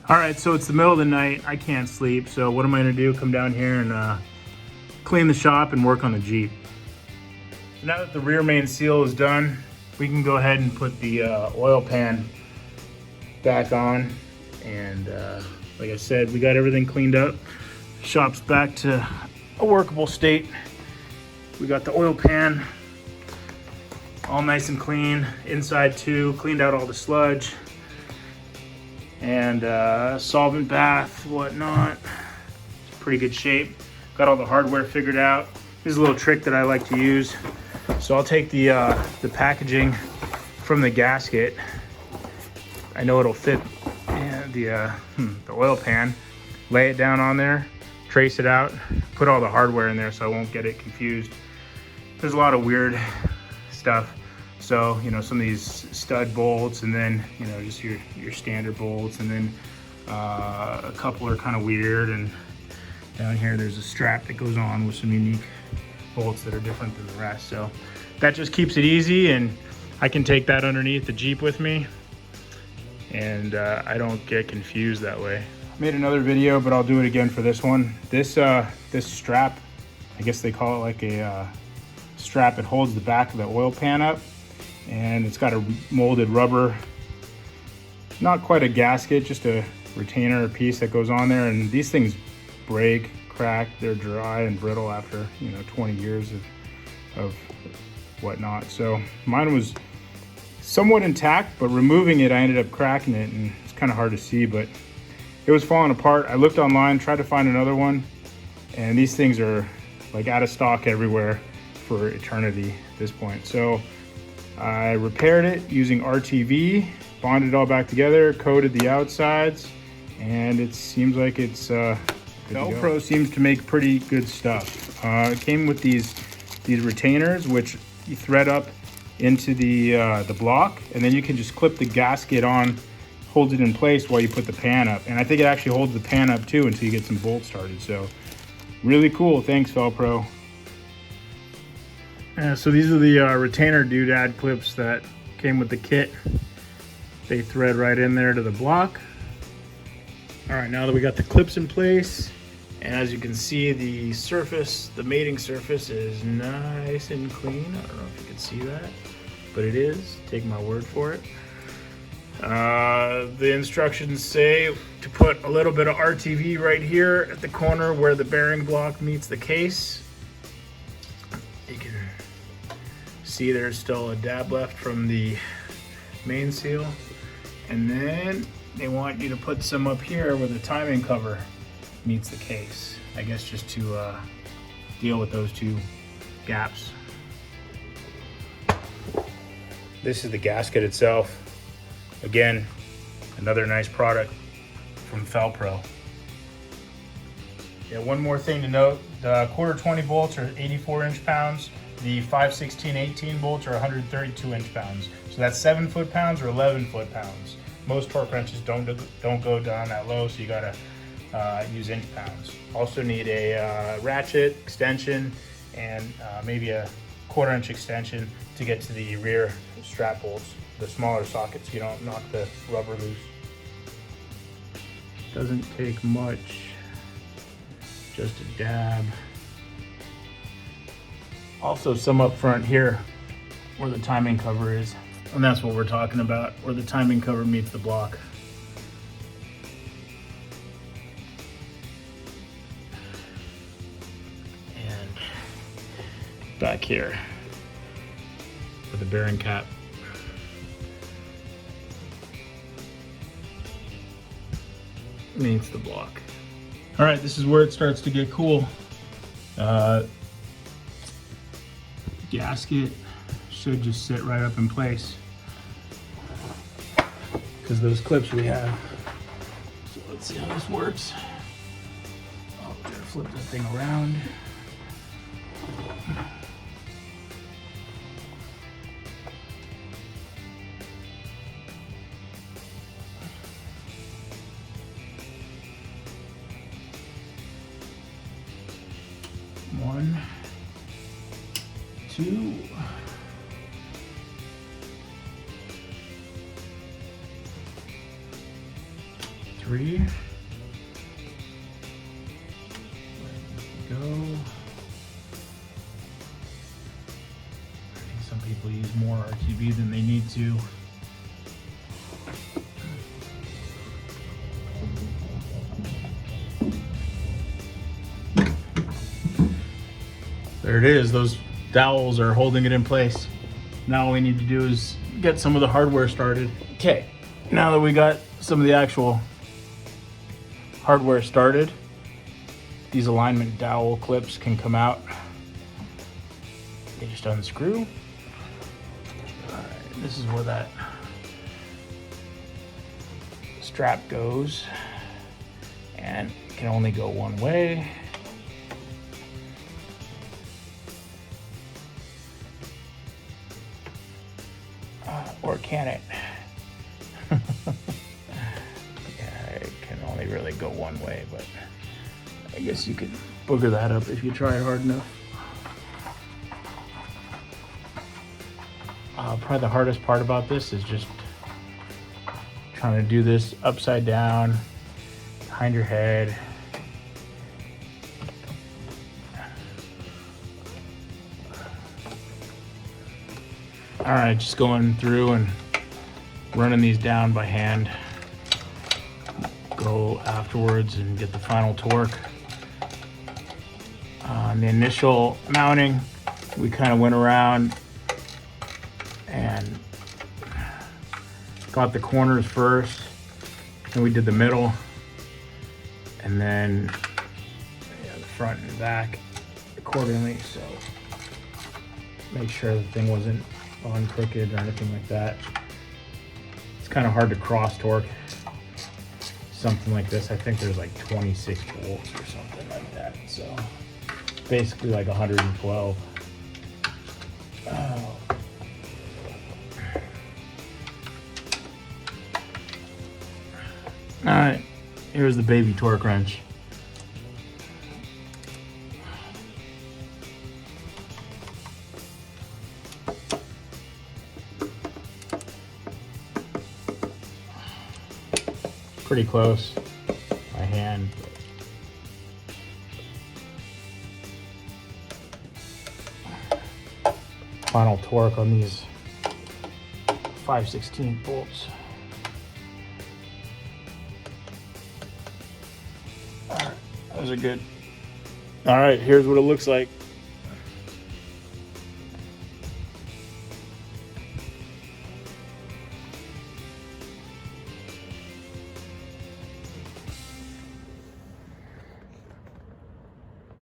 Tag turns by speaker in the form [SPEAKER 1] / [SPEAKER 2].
[SPEAKER 1] All right, so it's the middle of the night. I can't sleep, so what am I gonna do? Come down here and clean the shop and work on the Jeep. So now that the rear main seal is done, we can go ahead and put the oil pan back on. And like I said, we got everything cleaned up. Shop's back to a workable state. We got the oil pan all nice and clean. Inside too, cleaned out all the sludge. And solvent bath, whatnot. It's pretty good shape. Got all the hardware figured out. This is a little trick that I like to use. So I'll take the packaging from the gasket. I know it'll fit the oil pan. Lay it down on there, trace it out, put all the hardware in there so I won't get it confused. There's a lot of weird stuff. So, you know, some of these stud bolts, and then, you know, just your standard bolts, and then a couple are kind of weird, and down here there's a strap that goes on with some unique bolts that are different than the rest. So that just keeps it easy, and I can take that underneath the Jeep with me, and I don't get confused that way. I made another video, but I'll do it again for this one. This strap, I guess they call it like a strap. It holds the back of the oil pan up, and it's got a molded rubber, not quite a gasket, just a retainer piece that goes on there. And these things break, crack, they're dry and brittle after, you know, 20 years of whatnot. So mine was somewhat intact, but removing it, I ended up cracking it, and it's kind of hard to see, but it was falling apart. I looked online, tried to find another one, and these things are like out of stock everywhere for eternity at this point. So I repaired it using RTV, bonded it all back together, coated the outsides, and it seems like it's Velcro seems to make pretty good stuff. It came with these retainers, which you thread up into the block, and then you can just clip the gasket on, holds it in place while you put the pan up. And I think it actually holds the pan up too until you get some bolts started. So really cool. Thanks, Velcro. So these are the retainer doodad clips that came with the kit. They thread right in there to the block. All right, now that we got the clips in place, and as you can see, the surface, the mating surface is nice and clean. I don't know if you can see that, but it is. Take my word for it. The instructions say to put a little bit of RTV right here at the corner where the bearing block meets the case. You can see there's still a dab left from the main seal. And then they want you to put some up here where the timing cover meets the case. I guess just to deal with those two gaps. This is the gasket itself. Again, another nice product from Velcro. Yeah, one more thing to note, the quarter 20 bolts are 84 inch-pounds. The 5/16/18 bolts are 132 inch-pounds. So that's 7 foot-pounds or 11 foot-pounds. Most torque wrenches don't go down that low, so you gotta use inch-pounds. Also need a ratchet extension and maybe a 1/4 inch extension to get to the rear strap bolts, the smaller sockets, so you don't knock the rubber loose. Doesn't take much, just a dab. Also some up front here where the timing cover is. And that's what we're talking about, where the timing cover meets the block. And back here for the bearing cap. Meets the block. All right, this is where it starts to get cool. Gasket should just sit right up in place because those clips we have. So let's see how this works. Oh, gotta flip that thing around. One, two, 3. There we go. I think some people use more RTB than they need to. There it is. Those dowels are holding it in place. Now all we need to do is get some of the hardware started. Okay, now that we got some of the actual hardware started, these alignment dowel clips can come out. They just unscrew. All right, this is where that strap goes, and it can only go one way. Or can it? Yeah, it can only really go one way, but I guess you could booger that up if you try hard enough. Probably the hardest part about this is just trying to do this upside down, behind your head. All right, just going through and running these down by hand. Go afterwards and get the final torque. On the initial mounting, we kind of went around and got the corners first, then we did the middle, and then the front and back accordingly. So make sure the thing wasn't on crooked or anything like that. It's kind of hard to cross torque something like this. I think there's like 26 volts or something like that. So basically like 112. Oh. All right, here's the baby torque wrench. Pretty close by hand. Final torque on these 5/16 bolts. All right, those are good. All right, here's what it looks like.